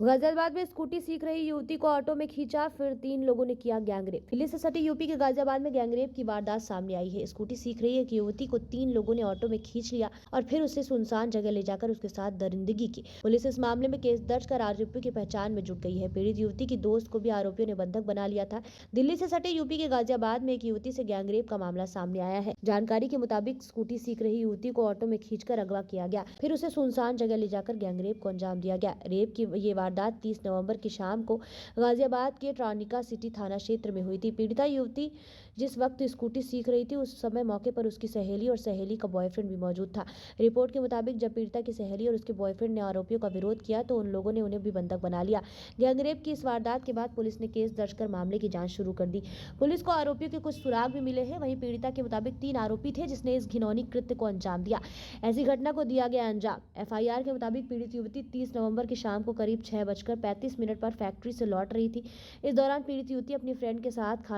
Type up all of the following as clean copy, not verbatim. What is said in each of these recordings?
गाजियाबाद में स्कूटी सीख रही युवती को ऑटो में खींचा, फिर 3 लोगों ने किया गैंगरेप। दिल्ली से सटे यूपी के गाजियाबाद में गैंगरेप की वारदात सामने आई है। स्कूटी सीख रही एक युवती को 3 लोगों ने ऑटो में खींच लिया और फिर उसे सुनसान जगह ले जाकर उसके साथ दरिंदगी की। पुलिस इस मामले में केस दर्ज कर आरोपियों की पहचान में जुट गई है। पीड़ित युवती की दोस्त को भी आरोपियों ने बंधक बना लिया था। दिल्ली से सटे यूपी के गाजियाबाद में एक युवती से गैंगरेप का मामला सामने आया है। जानकारी के मुताबिक स्कूटी सीख रही युवती को ऑटो में खींचकर अगवा किया गया, फिर उसे सुनसान जगह ले जाकर गैंगरेप को अंजाम दिया गया। रेप की ये वारदात 30 नवंबर की शाम को गाजियाबाद के ट्रानिका सिटी थाना क्षेत्र में हुई थी। पीड़िता युवती जिस वक्त स्कूटी सीख रही थी उस समय मौके पर उसकी सहेली और सहेली का बॉयफ्रेंड भी मौजूद था। रिपोर्ट के मुताबिक जब पीड़िता की सहेली और उसके बॉयफ्रेंड ने आरोपियों का विरोध किया तो उन लोगों ने उन्हें भी बंधक बना लिया। गैंगरेप की इस वारदात के बाद पुलिस ने केस दर्ज कर मामले की जांच शुरू कर दी। पुलिस को आरोपियों के कुछ सुराग भी मिले हैं। वहीं पीड़िता के मुताबिक 3 आरोपी थे जिसने इस घिनौनी कृत्य को अंजाम दिया। ऐसी घटना को दिया गया अंजाम। एफआईआर के मुताबिक पीड़ित युवती 30 नवंबर की शाम को करीब 6:35 पर फैक्ट्री से लौट रही थी। इस दौरान पीड़ित युवती अपनी फ्रेंड के साथ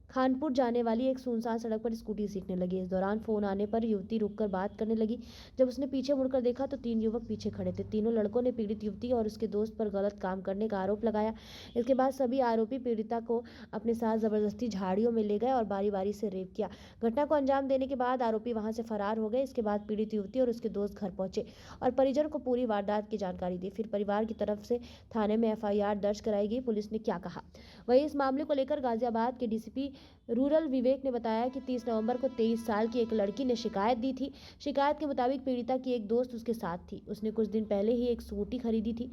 खानपुर जाने वाली एक सुनसान सड़क पर स्कूटी सीखने लगी। इस दौरान फोन आने पर युवती रुककर बात करने लगी। जब उसने पीछे मुड़कर देखा तो 3 युवक पीछे खड़े थे। तीनों लड़कों ने पीड़ित युवती और उसके दोस्त पर गलत काम करने का आरोप लगाया। इसके बाद सभी आरोपी पीड़िता को अपने साथ जबरदस्ती झाड़ियों में ले गए और बारी बारी से रेप किया। घटना को अंजाम देने के बाद आरोपी वहां से फरार हो गए। इसके बाद पीड़ित युवती और उसके दोस्त घर पहुंचे और परिजन को पूरी वारदात की जानकारी दी। फिर परिवार की तरफ से थाने में एफआईआर दर्ज कराई गई। पुलिस ने क्या कहा, वहीं इस मामले को लेकर गाजियाबाद के डीसीपी रूरल विवेक ने बताया कि 30 नवंबर को 23 साल की एक लड़की ने शिकायत दी थी। शिकायत के मुताबिक पीड़िता की एक दोस्त उसके साथ थी। उसने कुछ दिन पहले ही एक स्कूटी खरीदी थी।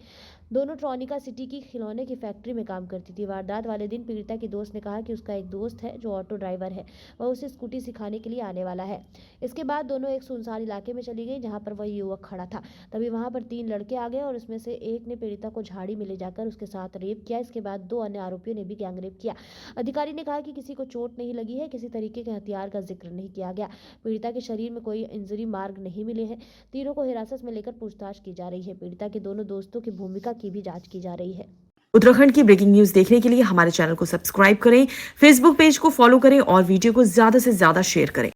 दोनों ट्रॉनिका सिटी की खिलौने की फैक्ट्री में काम करती थी। वारदात वाले दिन पीड़िता की दोस्त ने कहा कि उसका एक दोस्त है जो ऑटो ड्राइवर है, वह उसे स्कूटी सिखाने के लिए आने वाला है। इसके बाद दोनों एक सुनसान इलाके में चली गई जहां पर वह युवक खड़ा था। तभी वहां पर 3 लड़के आ गए और उसमें से एक ने पीड़िता को झाड़ी में ले जाकर उसके साथ रेप किया। इसके बाद 2 अन्य आरोपियों ने भी गैंगरेप किया। अधिकारी ने कहा कि किसी को चोट नहीं लगी है, किसी तरीके के हथियार का जिक्र नहीं किया गया। पीड़िता के शरीर में कोई इंजरी मार्ग नहीं मिले हैं। तीनों को हिरासत में लेकर पूछताछ की जा रही है। पीड़िता के दोनों दोस्तों की भूमिका की भी जांच की जा रही है। उत्तराखंड की ब्रेकिंग न्यूज देखने के लिए हमारे चैनल को सब्सक्राइब करें, फेसबुक पेज को फॉलो करें और वीडियो को ज्यादा से ज्यादा शेयर करें।